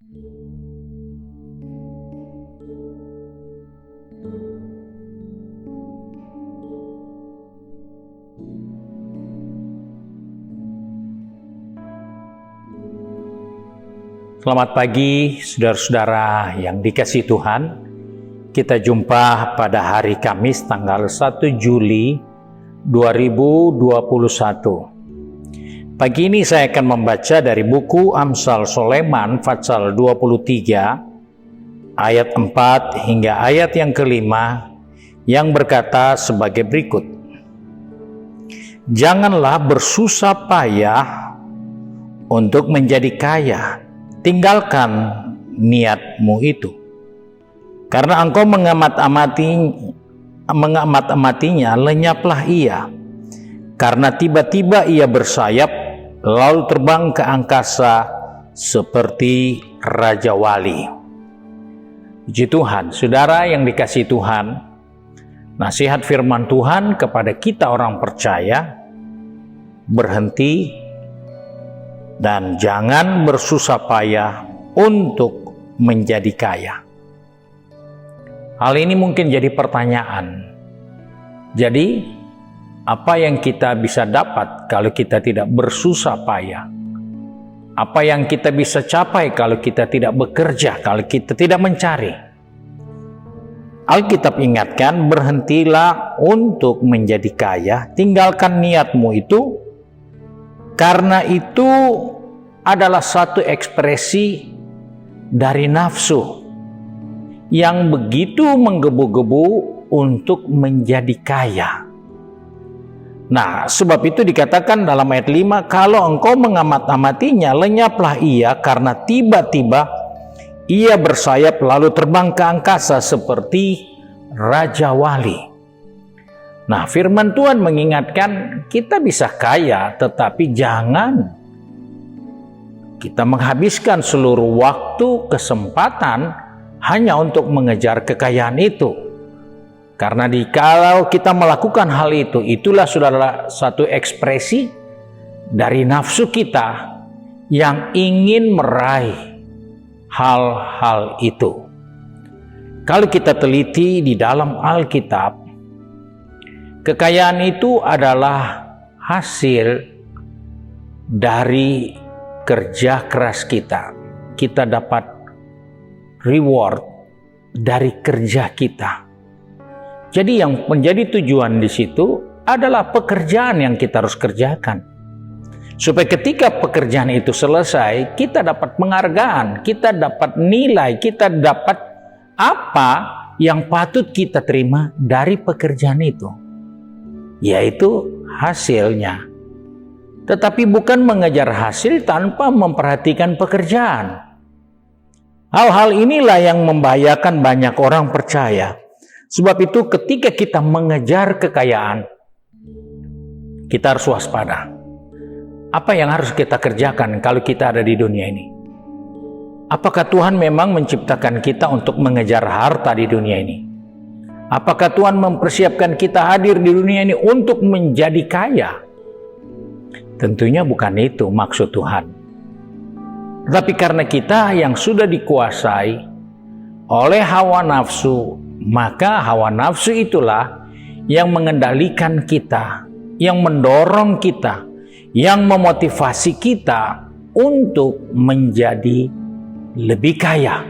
Selamat pagi saudara-saudara yang dikasihi Tuhan. Kita jumpa pada hari Kamis tanggal 1 Juli 2021. Pagi ini saya akan membaca dari buku Amsal Soleman pasal 23 ayat 4 hingga ayat yang kelima yang berkata sebagai berikut. Janganlah bersusah payah untuk menjadi kaya. Tinggalkan niatmu itu. Karena engkau mengamat-amatinya, lenyaplah ia. Karena tiba-tiba ia bersayap, lalu terbang ke angkasa seperti Raja Wali. Puji Tuhan, saudara yang dikasihi Tuhan, nasihat firman Tuhan kepada kita orang percaya, berhenti dan jangan bersusah payah untuk menjadi kaya. Hal ini mungkin jadi pertanyaan. Jadi, apa yang kita bisa dapat kalau kita tidak bersusah payah? Apa yang kita bisa capai kalau kita tidak bekerja, kalau kita tidak mencari? Alkitab ingatkan, berhentilah untuk menjadi kaya, tinggalkan niatmu itu, karena itu adalah satu ekspresi dari nafsu yang begitu menggebu-gebu untuk menjadi kaya. Nah, sebab itu dikatakan dalam ayat 5, kalau engkau mengamat-amatinya, lenyaplah ia karena tiba-tiba ia bersayap lalu terbang ke angkasa seperti Raja Wali. Nah, firman Tuhan mengingatkan kita bisa kaya, tetapi jangan kita menghabiskan seluruh waktu, kesempatan hanya untuk mengejar kekayaan itu. Karena kalau kita melakukan hal itu, itulah saudara satu ekspresi dari nafsu kita yang ingin meraih hal-hal itu. Kalau kita teliti di dalam Alkitab, kekayaan itu adalah hasil dari kerja keras kita. Kita dapat reward dari kerja kita. Jadi yang menjadi tujuan di situ adalah pekerjaan yang kita harus kerjakan. Supaya ketika pekerjaan itu selesai, kita dapat penghargaan, kita dapat nilai, kita dapat apa yang patut kita terima dari pekerjaan itu, yaitu hasilnya. Tetapi bukan mengejar hasil tanpa memperhatikan pekerjaan. Hal-hal inilah yang membahayakan banyak orang percaya. Sebab itu ketika kita mengejar kekayaan, kita harus waspada. Apa yang harus kita kerjakan kalau kita ada di dunia ini? Apakah Tuhan memang menciptakan kita untuk mengejar harta di dunia ini? Apakah Tuhan mempersiapkan kita hadir di dunia ini untuk menjadi kaya? Tentunya bukan itu maksud Tuhan. Tetapi karena kita yang sudah dikuasai oleh hawa nafsu, maka hawa nafsu itulah yang mengendalikan kita, yang mendorong kita, yang memotivasi kita untuk menjadi lebih kaya.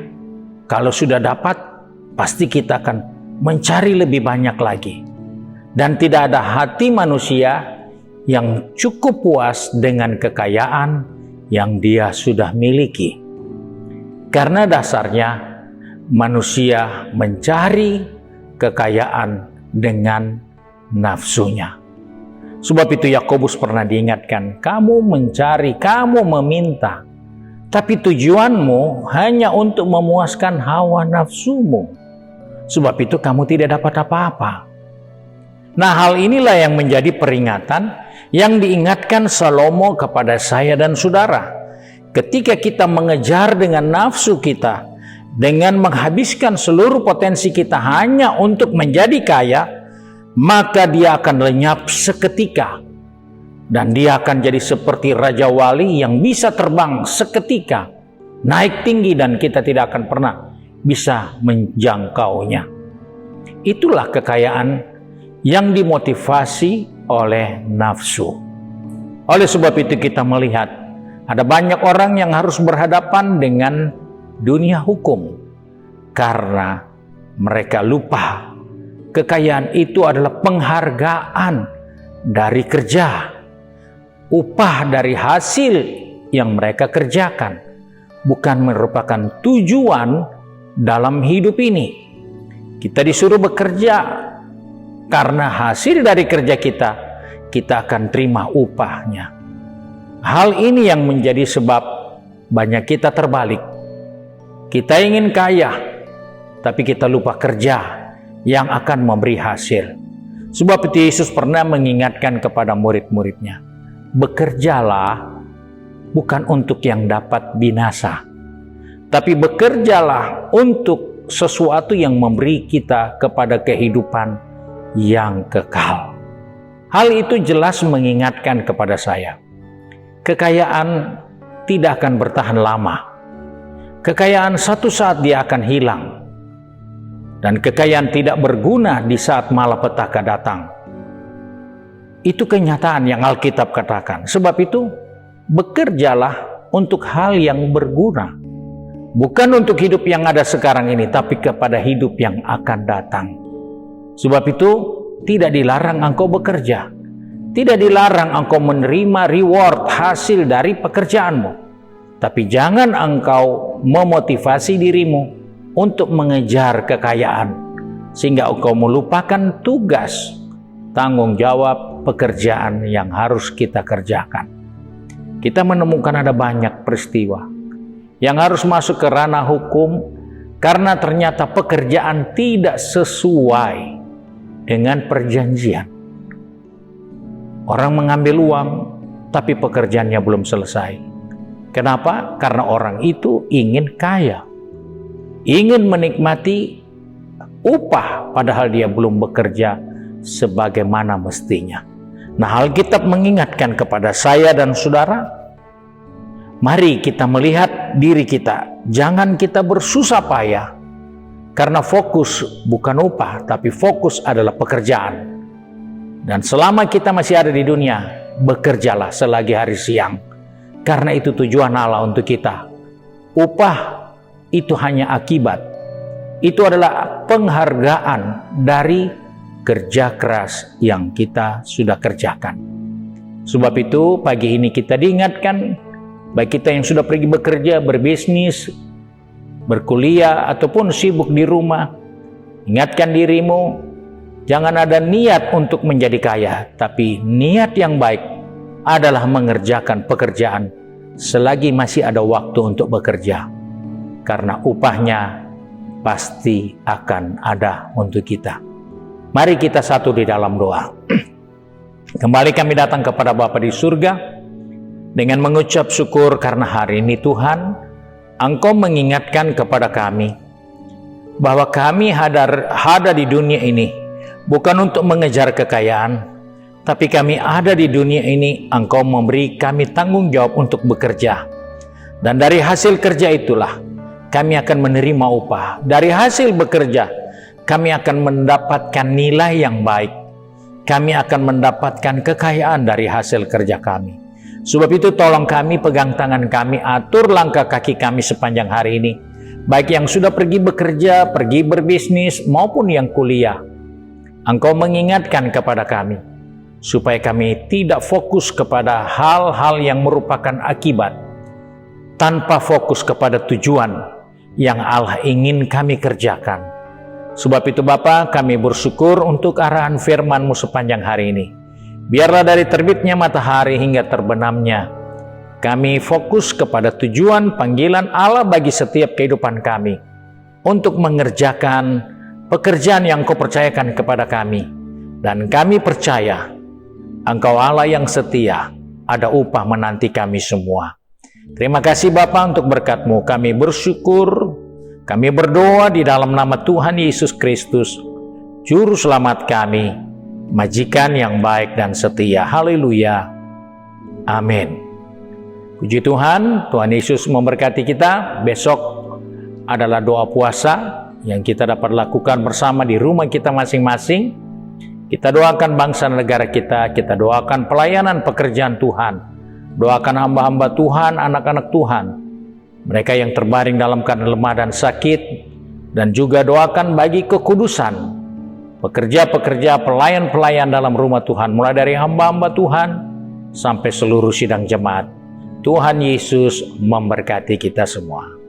Kalau sudah dapat, pasti kita akan mencari lebih banyak lagi. Dan tidak ada hati manusia yang cukup puas dengan kekayaan yang dia sudah miliki. Karena dasarnya manusia mencari kekayaan dengan nafsunya. Sebab itu Yakobus pernah diingatkan, kamu mencari, kamu meminta, tapi tujuanmu hanya untuk memuaskan hawa nafsumu. Sebab itu kamu tidak dapat apa-apa. Nah, hal inilah yang menjadi peringatan yang diingatkan Salomo kepada saya dan saudara. Ketika kita mengejar dengan nafsu kita, dengan menghabiskan seluruh potensi kita hanya untuk menjadi kaya, maka dia akan lenyap seketika. Dan dia akan jadi seperti Raja Wali yang bisa terbang seketika naik tinggi dan kita tidak akan pernah bisa menjangkaunya. Itulah kekayaan yang dimotivasi oleh nafsu. Oleh sebab itu kita melihat ada banyak orang yang harus berhadapan dengan dunia hukum karena mereka lupa kekayaan itu adalah penghargaan dari kerja, upah dari hasil yang mereka kerjakan, bukan merupakan tujuan dalam hidup ini. Kita disuruh bekerja karena hasil dari kerja kita akan terima upahnya. Hal ini yang menjadi sebab banyak kita terbalik. Kita ingin kaya, tapi kita lupa kerja yang akan memberi hasil. Sebab itu Yesus pernah mengingatkan kepada murid-muridnya, bekerjalah bukan untuk yang dapat binasa, tapi bekerjalah untuk sesuatu yang memberi kita kepada kehidupan yang kekal. Hal itu jelas mengingatkan kepada saya, kekayaan tidak akan bertahan lama. Kekayaan satu saat dia akan hilang. Dan kekayaan tidak berguna di saat malapetaka datang. Itu kenyataan yang Alkitab katakan. Sebab itu, bekerjalah untuk hal yang berguna. Bukan untuk hidup yang ada sekarang ini, tapi kepada hidup yang akan datang. Sebab itu, tidak dilarang engkau bekerja. Tidak dilarang engkau menerima reward hasil dari pekerjaanmu. Tapi jangan engkau memotivasi dirimu untuk mengejar kekayaan, sehingga engkau melupakan tugas, tanggung jawab, pekerjaan yang harus kita kerjakan. Kita menemukan ada banyak peristiwa yang harus masuk ke ranah hukum karena ternyata pekerjaan tidak sesuai dengan perjanjian. Orang mengambil uang, tapi pekerjaannya belum selesai. Kenapa? Karena orang itu ingin kaya, ingin menikmati upah, padahal dia belum bekerja sebagaimana mestinya. Nah, Alkitab mengingatkan kepada saya dan saudara, mari kita melihat diri kita. Jangan kita bersusah payah, karena fokus bukan upah, tapi fokus adalah pekerjaan. Dan selama kita masih ada di dunia, bekerjalah selagi hari siang, karena itu tujuan Allah untuk kita. Upah itu hanya akibat. Itu adalah penghargaan dari kerja keras yang kita sudah kerjakan. Sebab itu pagi ini kita diingatkan, baik kita yang sudah pergi bekerja, berbisnis, berkuliah, ataupun sibuk di rumah, ingatkan dirimu, jangan ada niat untuk menjadi kaya, tapi niat yang baik adalah mengerjakan pekerjaan selagi masih ada waktu untuk bekerja. Karena upahnya pasti akan ada untuk kita. Mari kita satu di dalam doa. Kembali kami datang kepada Bapa di surga dengan mengucap syukur karena hari ini Tuhan, Engkau mengingatkan kepada kami bahwa kami ada di dunia ini bukan untuk mengejar kekayaan, tapi kami ada di dunia ini, Engkau memberi kami tanggung jawab untuk bekerja. Dan dari hasil kerja itulah kami akan menerima upah. Dari hasil bekerja, kami akan mendapatkan nilai yang baik. Kami akan mendapatkan kekayaan dari hasil kerja kami. Sebab itu tolong kami, pegang tangan kami, atur langkah kaki kami sepanjang hari ini. Baik yang sudah pergi bekerja, pergi berbisnis, maupun yang kuliah. Engkau mengingatkan kepada kami, supaya kami tidak fokus kepada hal-hal yang merupakan akibat, tanpa fokus kepada tujuan yang Allah ingin kami kerjakan. Sebab itu Bapa, kami bersyukur untuk arahan firman-Mu sepanjang hari ini. Biarlah dari terbitnya matahari hingga terbenamnya, kami fokus kepada tujuan panggilan Allah bagi setiap kehidupan kami, untuk mengerjakan pekerjaan yang Kau percayakan kepada kami. Dan kami percaya, Engkau Allah yang setia, ada upah menanti kami semua. Terima kasih Bapa untuk berkat-Mu. Kami bersyukur, kami berdoa di dalam nama Tuhan Yesus Kristus, Juru Selamat kami, Majikan yang baik dan setia. Haleluya. Amin. Puji Tuhan, Tuhan Yesus memberkati kita. Besok adalah doa puasa yang kita dapat lakukan bersama di rumah kita masing-masing. Kita doakan bangsa dan negara kita doakan pelayanan pekerjaan Tuhan, doakan hamba-hamba Tuhan, anak-anak Tuhan, mereka yang terbaring dalam keadaan lemah dan sakit, dan juga doakan bagi kekudusan, pekerja-pekerja, pelayan-pelayan dalam rumah Tuhan, mulai dari hamba-hamba Tuhan sampai seluruh sidang jemaat. Tuhan Yesus memberkati kita semua.